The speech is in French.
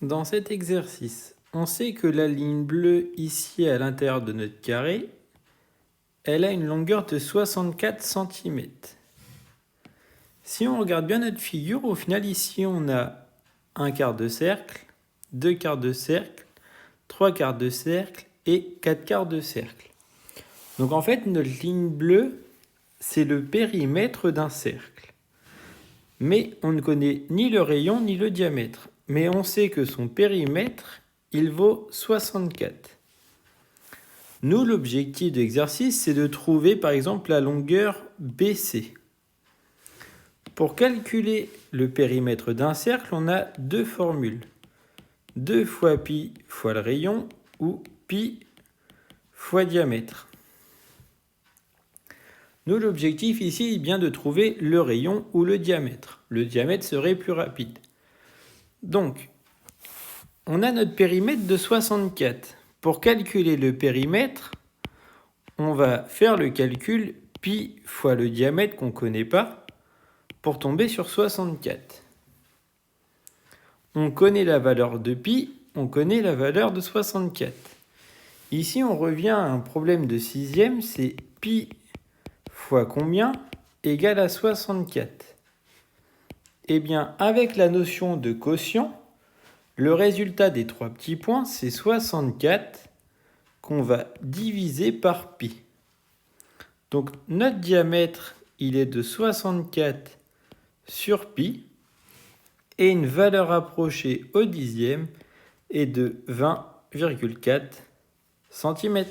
Dans cet exercice, on sait que la ligne bleue ici à l'intérieur de notre carré, elle a une longueur de 64 cm. Si on regarde bien notre figure, au final ici on a un quart de cercle, deux quarts de cercle, trois quarts de cercle et quatre quarts de cercle. Donc en fait notre ligne bleue, c'est le périmètre d'un cercle. Mais on ne connaît ni le rayon ni le diamètre. Mais on sait que son périmètre, il vaut 64. Nous, l'objectif de l'exercice, c'est de trouver par exemple la longueur BC. Pour calculer le périmètre d'un cercle, on a deux formules. 2 fois pi fois le rayon ou pi fois diamètre. Nous, l'objectif ici est bien de trouver le rayon ou le diamètre. Le diamètre serait plus rapide. Donc, on a notre périmètre de 64. Pour calculer le périmètre, on va faire le calcul pi fois le diamètre qu'on ne connaît pas pour tomber sur 64. On connaît la valeur de pi, on connaît la valeur de 64. Ici, on revient à un problème de sixième, c'est pi fois combien égale à 64. Eh bien, avec la notion de quotient, le résultat des trois petits points, c'est 64 qu'on va diviser par pi. Donc, notre diamètre, il est de 64 sur pi, et une valeur approchée au dixième est de 20,4 cm.